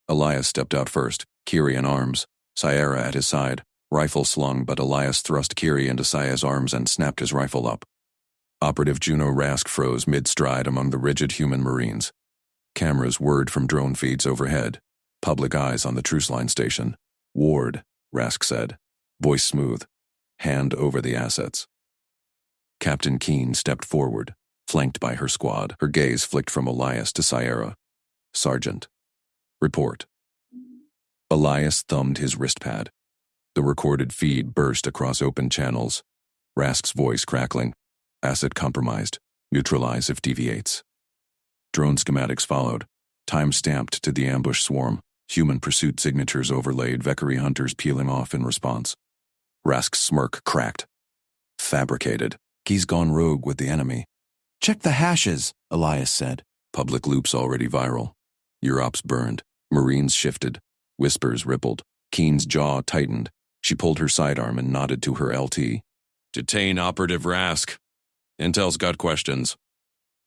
Elias stepped out first, Kiri in arms, Sierra at his side, rifle slung, but Elias thrust Kiri into Saya's arms and snapped his rifle up. Operative Juno Rask froze mid-stride among the rigid human marines. Cameras whirred from drone feeds overhead. Public eyes on the truce line station. Ward, Rask said. Voice smooth. Hand over the assets. Captain Keen stepped forward, flanked by her squad. Her gaze flicked from Elias to Sierra. Sergeant. Report. Elias thumbed his wristpad. The recorded feed burst across open channels. Rask's voice crackling. Asset compromised. Neutralize if deviates. Drone schematics followed. Time stamped to the ambush swarm. Human pursuit signatures overlaid. Vicari hunters peeling off in response. Rask's smirk cracked. Fabricated. He's gone rogue with the enemy. Check the hashes, Elias said. Public loops already viral. Your ops burned. Marines shifted. Whispers rippled. Keen's jaw tightened. She pulled her sidearm and nodded to her LT. Detain Operative Rask. Intel's got questions.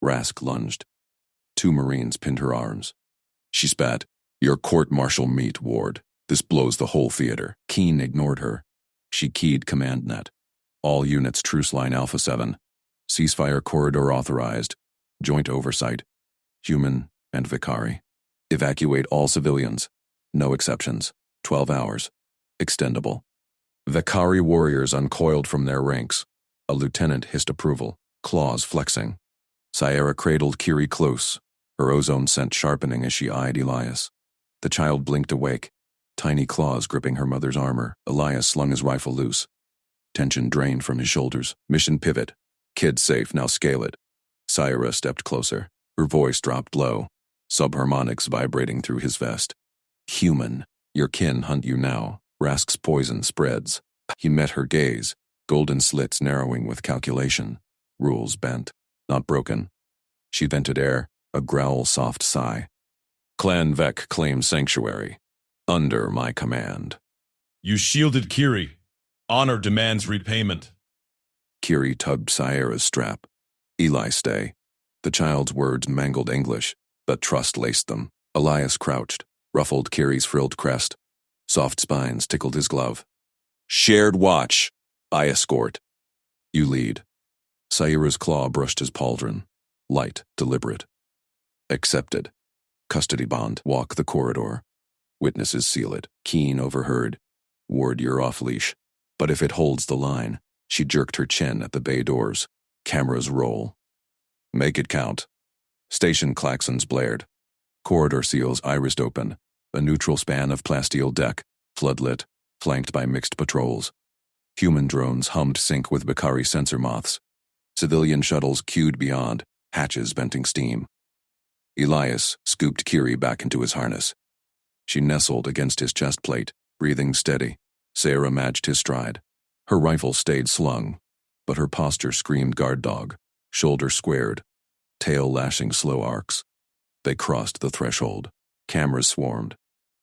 Rask lunged. 2 Marines pinned her arms. She spat. Your court-martial meet, Ward. This blows the whole theater. Keen ignored her. She keyed command net. All units truce line Alpha 7. Ceasefire corridor authorized. Joint oversight. Human and Vicari. Evacuate all civilians. No exceptions. 12 hours. Extendable. Vicari warriors uncoiled from their ranks. A lieutenant hissed approval, claws flexing. Sierra cradled Kiri close, her ozone scent sharpening as she eyed Elias. The child blinked awake, tiny claws gripping her mother's armor. Elias slung his rifle loose. Tension drained from his shoulders. Mission pivot. Kid safe, now scale it. Sierra stepped closer. Her voice dropped low, subharmonics vibrating through his vest. Human, your kin hunt you now. Rask's poison spreads. He met her gaze, golden slits narrowing with calculation. Rules bent, not broken. She vented air, a growl soft sigh. Clan Vec claims sanctuary. Under my command. You shielded Kiri. Honor demands repayment. Kiri tugged Sierra's strap. Eli, stay. The child's words mangled English, but trust laced them. Elias crouched, ruffled Kiri's frilled crest. Soft spines tickled his glove. Shared watch. I escort. You lead. Sierra's claw brushed his pauldron. Light, deliberate. Accepted. Custody bond. Walk the corridor. Witnesses seal it. Keen overheard. Ward, you're off leash. But if it holds the line, she jerked her chin at the bay doors. Cameras roll. Make it count. Station klaxons blared. Corridor seals irised open. A neutral span of plasteel deck, floodlit, flanked by mixed patrols. Human drones hummed sync with Vicari sensor moths. Civilian shuttles queued beyond, hatches venting steam. Elias scooped Kiri back into his harness. She nestled against his chest plate, breathing steady. Sarah matched his stride. Her rifle stayed slung, but her posture screamed guard dog, shoulder squared, tail lashing slow arcs. They crossed the threshold. Cameras swarmed.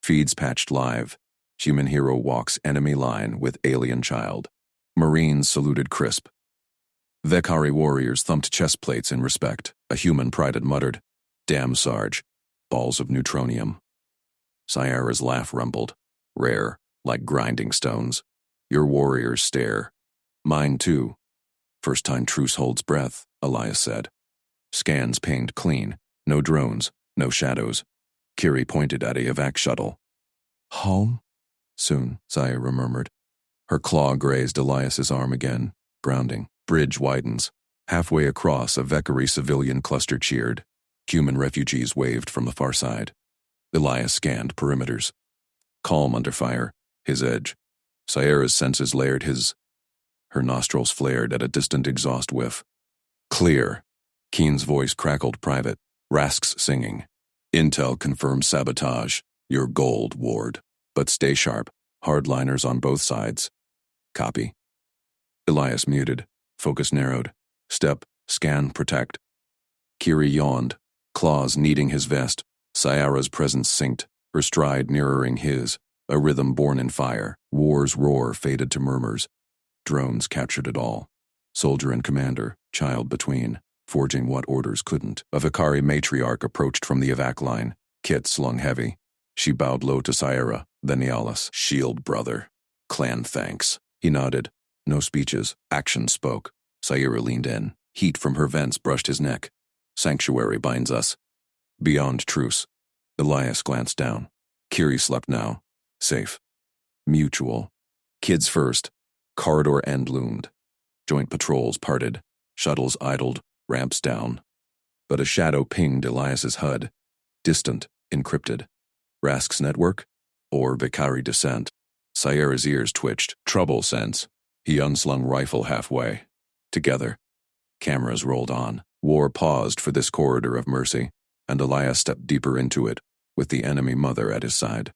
Feeds patched live. Human hero walks enemy line with alien child. Marines saluted crisp. Vicari warriors thumped chest plates in respect. A human private muttered, "Damn, Sarge. Balls of neutronium." Sierra's laugh rumbled. Rare, like grinding stones. Your warriors stare. Mine too. First time truce holds breath, Elias said. Scans pinged clean. No drones, no shadows. Kiri pointed at a evac shuttle. Home? Soon, Zaira murmured. Her claw grazed Elias's arm again, grounding. Bridge widens. Halfway across, a Vekari civilian cluster cheered. Human refugees waved from the far side. Elias scanned perimeters. Calm under fire, his edge. Zaira's senses layered his. Her nostrils flared at a distant exhaust whiff. Clear. Keen's voice crackled private. Rask's singing. Intel confirms sabotage. Your gold, Ward. But stay sharp. Hardliners on both sides. Copy. Elias muted. Focus narrowed. Step, scan, protect. Kiri yawned, claws kneading his vest. Sayara's presence synced, her stride mirroring his, a rhythm born in fire. War's roar faded to murmurs. Drones captured it all. Soldier and commander, child between, forging what orders couldn't. A Vekari matriarch approached from the evac line, kit slung heavy. She bowed low to Sayara, then Nialis. Shield brother. Clan thanks. He nodded. No speeches. Action spoke. Sayara leaned in. Heat from her vents brushed his neck. Sanctuary binds us. Beyond truce. Elias glanced down. Kiri slept now. Safe. Mutual. Kids first. Corridor end loomed. Joint patrols parted. Shuttles idled. Ramps down. But a shadow pinged Elias's HUD. Distant. Encrypted. Rask's network? Or Vekari descent? Sayara's ears twitched. Trouble sense. He unslung rifle halfway. Together. Cameras rolled on. War paused for this corridor of mercy, and Elias stepped deeper into it, with the enemy mother at his side.